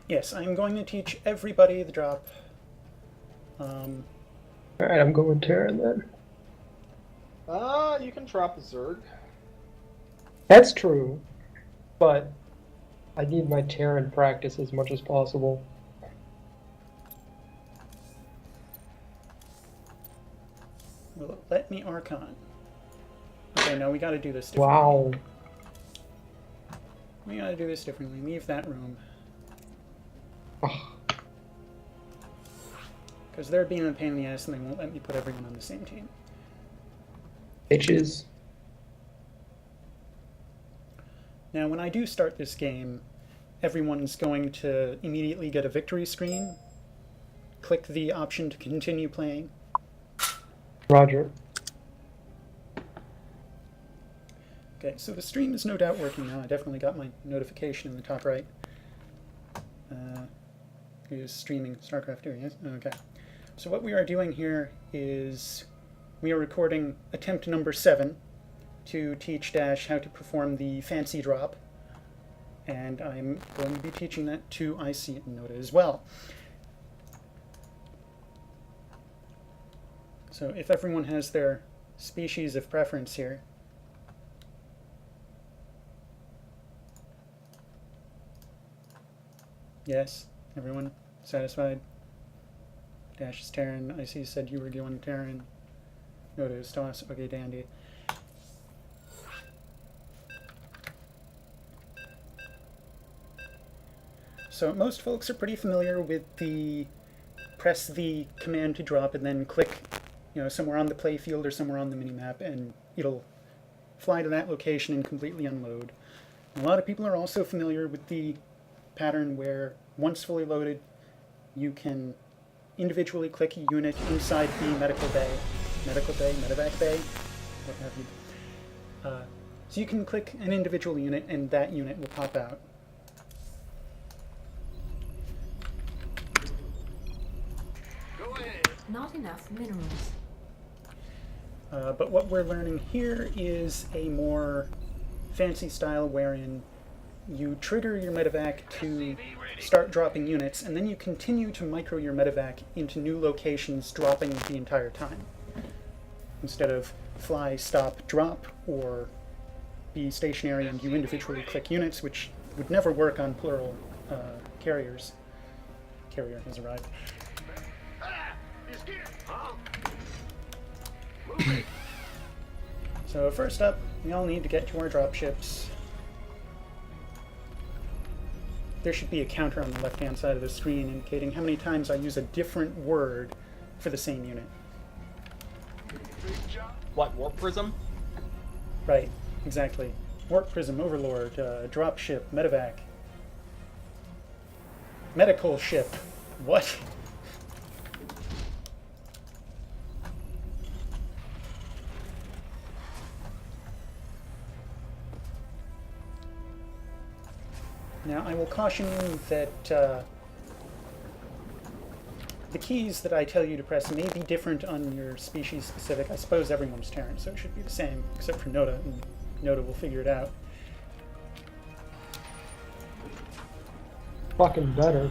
Yes, I'm going to teach everybody the drop. Um, Alright, I'm going Terran then. You can drop a Zerg. That's true, but I need my Terran practice as much as possible. will it let me Archon? Okay, no, we gotta do this differently. Wow. We gotta do this differently. Leave that room. Ugh. Because they're being a pain in the ass and they won't let me put everyone on the same team. Bitches. Now, when I do start this game, everyone's going to immediately get a victory screen. Click the option to continue playing. Roger. Okay, so the stream is no doubt working now. I definitely got my notification in the top right. Who's streaming StarCraft 2, yes? Okay. So what we are doing here is we are recording attempt number 7 to teach Dash how to perform the fancy drop. And I'm going to be teaching that to IC and Noda as well. So if everyone has their species of preference here. Yes, everyone satisfied? Dash is Terran. IC said you were going Terran. Noda is Toss. Okay, dandy. So most folks are pretty familiar with the press the command to drop and then click, somewhere on the playfield or somewhere on the minimap, and it'll fly to that location and completely unload. A lot of people are also familiar with the pattern where, once fully loaded, you can individually click a unit inside the medical bay, medevac bay, what have you. So you can click an individual unit and that unit will pop out. Not enough minerals. But what we're learning here is a more fancy style wherein you trigger your medevac to start dropping units, and then you continue to micro your medevac into new locations, dropping the entire time. Instead of fly, stop, drop, or be stationary and you individually click units, which would never work on plural carriers. Carrier has arrived. So first up, we all need to get to our dropships. There should be a counter on the left-hand side of the screen indicating how many times I use a different word for the same unit. What, Warp Prism? Right, exactly. Warp Prism, Overlord, dropship, medevac. Medical ship. What? Now, I will caution you that the keys that I tell you to press may be different on your species specific. I suppose everyone's Terran, so it should be the same, except for Noda, and Noda will figure it out. Fucking better.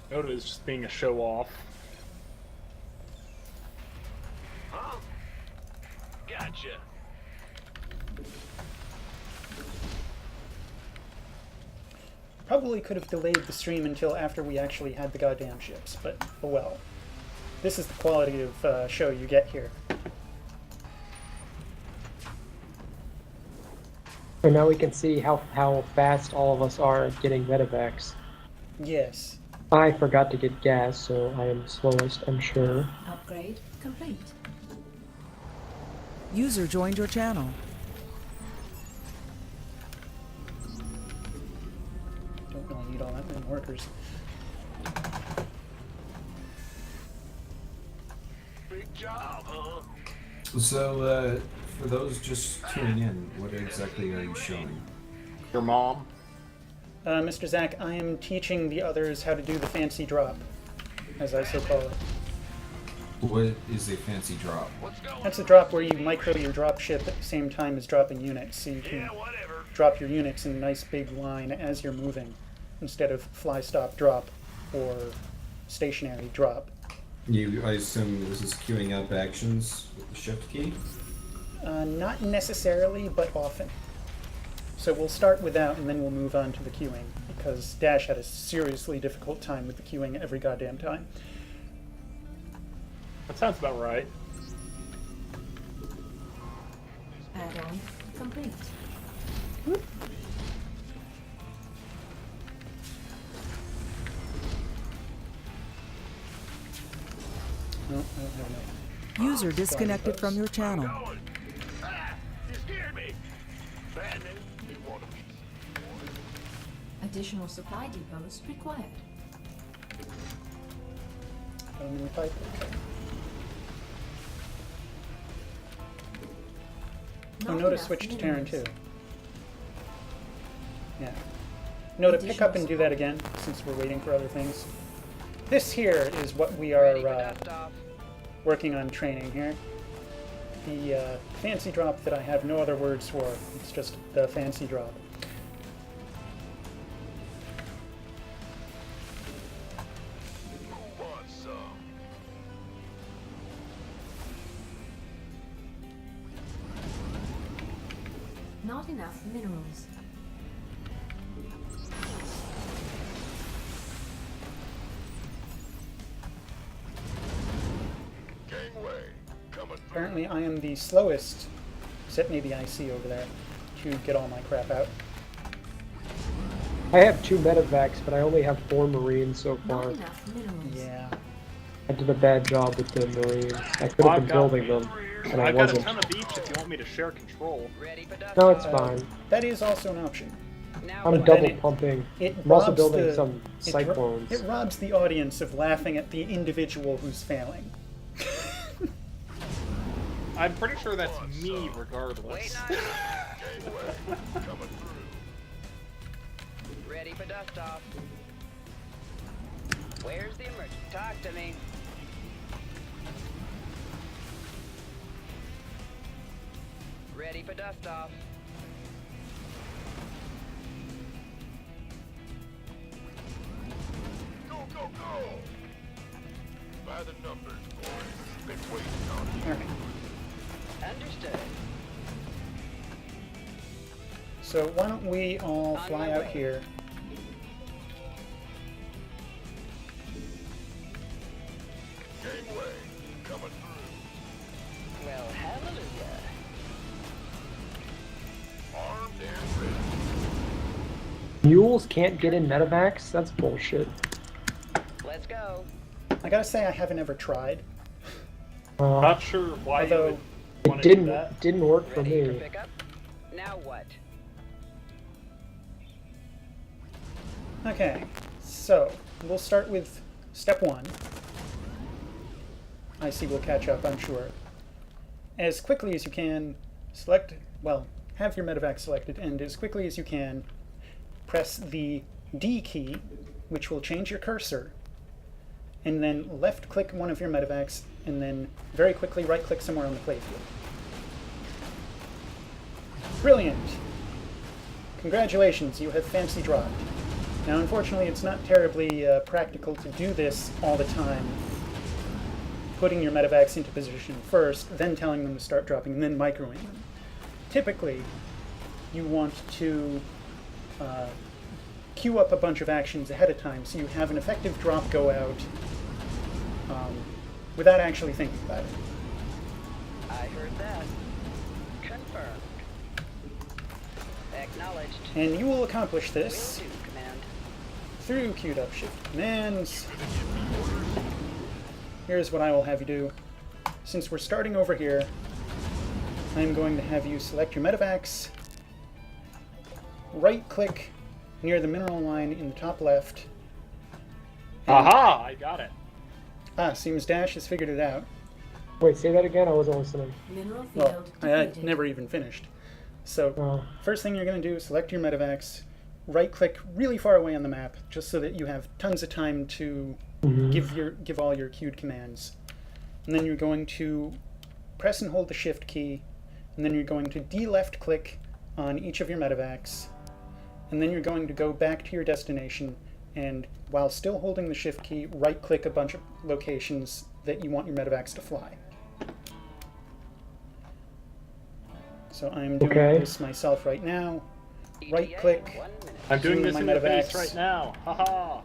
Noda is just being a show off. Huh? Gotcha. Probably could have delayed the stream until after we actually had the goddamn ships, but oh well. This is the quality of show you get here. So now we can see how fast all of us are at getting medevacs. Yes. I forgot to get gas, so I am slowest, I'm sure. Upgrade complete. User joined your channel. Don't really need all that many workers. Big job, huh? So, for those just tuning in, what exactly are you showing? Your mom? Mr. Zach, I am teaching the others how to do the fancy drop, as I so call it. What is a fancy drop? What's going That's a drop where you micro your drop ship at the same time as dropping units, so you can Yeah, whatever. drop your units in a nice big line as you're moving, instead of fly, stop, drop, or stationary drop. I assume this is queuing up actions with the shift key? Not necessarily, but often. So we'll start with that, and then we'll move on to the queuing, because Dash had a seriously difficult time with the queuing every goddamn time. That sounds about right. Add-on complete. No, I don't have enough. User disconnected from your channel. Going. Ah, you scared me. Bad news. You want to be. Additional supply depots required. Aluminum pipe. Okay. Oh, Not no to enough switch to Terran minerals. too. Yeah. No to pick Additional up and do that again, since we're waiting for other things. This here is what we are working on training here. The fancy drop that I have no other words for. It's just the fancy drop. Who wants some? Not enough minerals. Gangway. Coming through. Apparently I am the slowest, except maybe I see over there, to get all my crap out. I have 2 medevacs, but I only have 4 marines so Not far. enough minerals. Yeah. I did a bad job with the marines. I could have I've been got- building them, and I I've got a wasn't. ton of each if you want me to share control. No, it's fine. That is also an option. I'm But double it- pumping. It I'm also robs building the- some it ro- cyclones. It robs the audience of laughing at the individual who's failing. I'm pretty sure that's me regardless. Gangway. Coming through. Ready for dust off. Where's the emergency? Talk to me. Ready for dust off. Go, go, go. By the numbers, boys. Been waiting on you. Alright. Understood. So why don't we all On fly my out way. here? Gangway. Coming through. Well, hallelujah. Armed and ready. Mules can't get in medevacs? That's bullshit. Let's go. I gotta say I haven't ever tried. Not sure why you Although would It want to do that. didn't work for Ready for me. pickup? Now what? Okay, so we'll start with step 1. I see we'll catch up, I'm sure. As quickly as you can, have your medevac selected, and as quickly as you can, press the D key, which will change your cursor, and then left-click one of your medevacs, and then very quickly right-click somewhere on the playfield. Brilliant! Congratulations, you have fancy dropped. Now, unfortunately, it's not terribly practical to do this all the time, putting your medevacs into position first, then telling them to start dropping, and then microing them. Typically, you want to queue up a bunch of actions ahead of time so you have an effective drop go out without actually thinking about it. I heard that. Confirmed. Acknowledged. And you will accomplish this Will do, Command. through queued up shift commands. Here's what I will have you do. Since we're starting over here, I'm going to have you select your medevacs, right-click near the mineral line in the top left. Aha! I got it. Seems Dash has figured it out. Wait, say that again? I wasn't listening. Mineral Well, field I had depleted. never even finished. So, Oh. first thing you're going to do is select your medevacs, right-click really far away on the map, just so that you have tons of time to Mhm. give all your queued commands. and then you're going to press and hold the shift key, and then you're going to left click on each of your medevacs, and then you're going to go back to your destination, and while still holding the shift key, right click a bunch of locations that you want your medevacs to fly. So I'm doing Okay. this myself right now. ETA, Right click. 1 minute. I'm doing Zoom this my in the base medevacs. right now. Haha.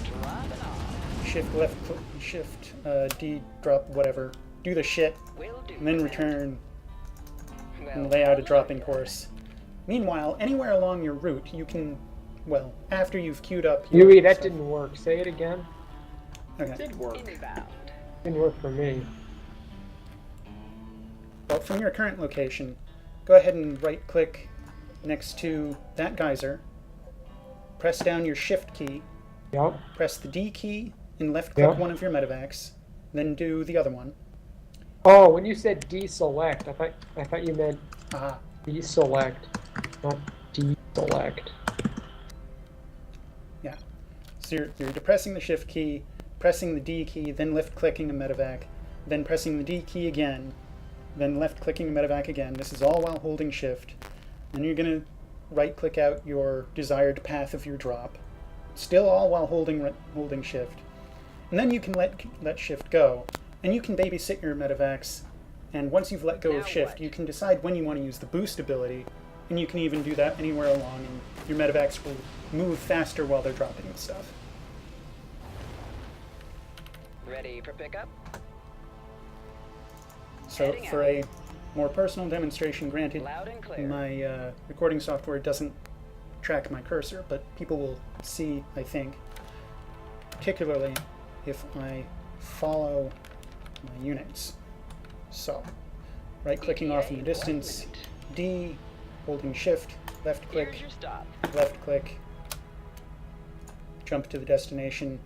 Dropping off. Shift left click, shift D, drop whatever. Do the shit, Will do. and then Lieutenant. return Well, and lay out a dropping hallelujah. course. Meanwhile, anywhere along your route, you can, well, after you've queued up your Yui, that stuff- didn't work. Say it again. Okay. Did work. Inbound. Didn't work for me. Well, from your current location, go ahead and right-click next to that geyser. Press down your shift key. Yup. Press the D key and left-click Yeah. one of your medevacs. Then do the other one. Oh, when you said deselect, I thought you meant Ah, deselect, not deselect. yeah. So you're depressing the shift key, pressing the D key, then left-clicking a medevac, then pressing the D key again, then left-clicking a medevac again. This is all while holding shift. Then you're going to right-click out your desired path of your drop, still all while holding shift. And then you can let shift go, and you can babysit your medevacs. And once you've let go Now of shift, what? you can decide when you want to use the boost ability, and you can even do that anywhere along, and your medevacs will move faster while they're dropping the stuff. Ready for pickup? So Heading for out. a more personal demonstration, granted, Loud and clear. my recording software doesn't track my cursor, but people will see, I think, particularly if I follow my units. So, right-clicking off in the ETA, 1 distance, minute. D, holding shift, left Here's click, your stop. left click, jump to the destination,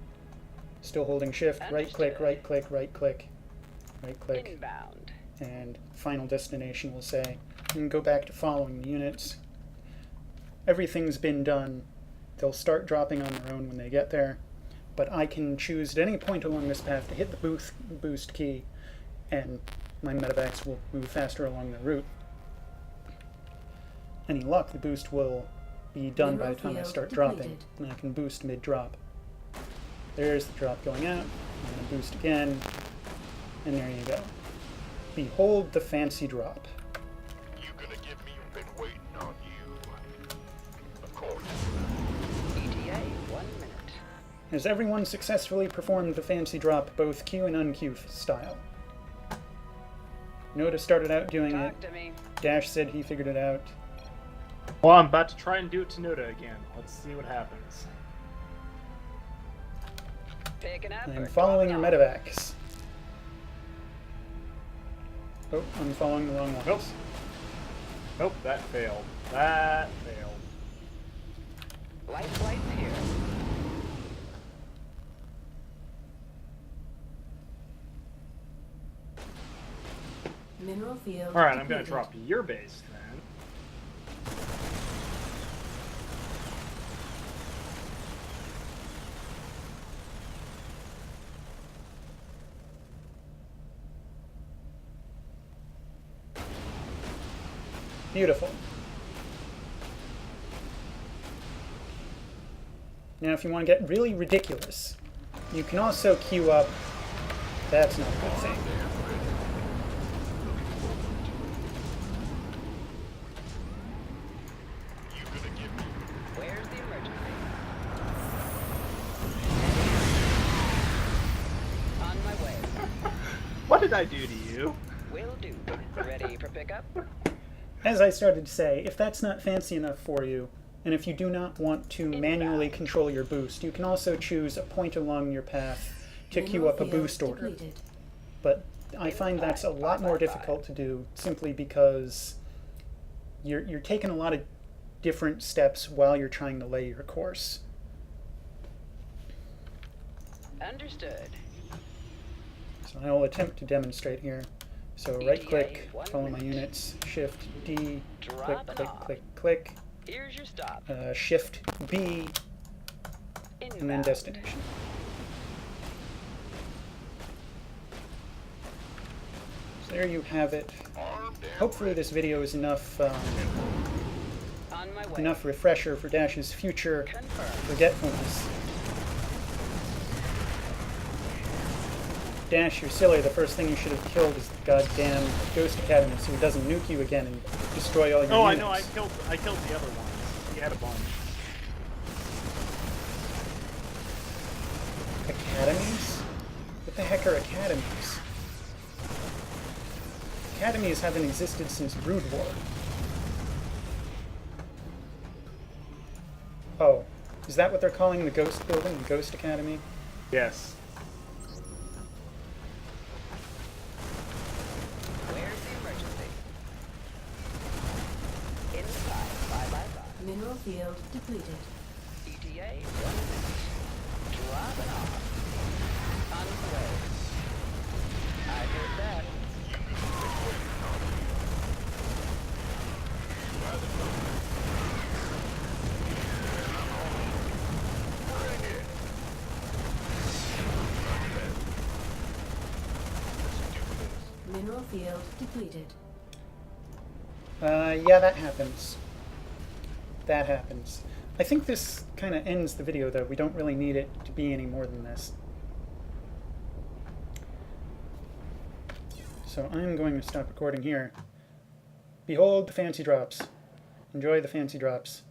still holding shift, right click, Understood. right click, right click, right click, Inbound. and final destination will say, and go back to following the units. Everything's been done. They'll start dropping on their own when they get there, but I can choose at any point along this path to hit the boost key, and my medevacs will move faster along the route. Any luck, the boost will be done by the time I Mineral start field dropping, depleted. and I can boost mid-drop. There's the drop going out. I'm going to boost again, and there you go. Behold the fancy drop. You gonna give me? Been waiting on you. Of course. ETA, 1 minute. Has everyone successfully performed the fancy drop, both Q and unQ style? Noda started out doing it. Talk to me. Dash said he figured it out. Well, I'm about to try and do it to Noda again. Let's see what happens. Picking up. I'm or following your dropping off? medevacs. Oh, I'm following the wrong ones. Nope. Nope, that failed. That failed. Light flight's here. Mineral field Alright, I'm gonna depleted. drop your base then. Beautiful. Now, if you want to get really ridiculous, you can also queue up. That's not a good thing. You gonna give me? Where's the emergency? On my way. What did I do to you? Will do. Ready for pickup? As I started to say, if that's not fancy enough for you, and if you do not want to manually control your boost, you can also choose a point along your path to queue Mineral up a field boost order. depleted. But I find that's a lot more difficult to do simply because you're taking a lot of different steps while you're trying to lay your course. Understood. So I will attempt to demonstrate here. So right click, follow my units, shift D, click, Dropping click, off. click, click, Here's your stop. shift B, and then Inbound. destination. There you have it. Armed and Hopefully this video is enough On my way. enough refresher for Dash's future Confirmed. forgetfulness. Dash, you're silly. The first thing you should have killed is the goddamn Ghost Academy so he doesn't nuke you again and destroy all your Oh, I units. know. I killed the other ones. He had a bunch. Academies? What the heck are academies? Academies haven't existed since Brood War. Oh, is that what they're calling the Ghost Building, the Ghost Academy? Yes. Where's the emergency? Inside. Bye. Mineral field depleted. ETA 1 minute. Dropping off. On the way. I heard that. Mineral field depleted. Yeah, that happens. That happens. I think this kind of ends the video, though. We don't really need it to be any more than this. So I'm going to stop recording here. Behold the fancy drops. Enjoy the fancy drops.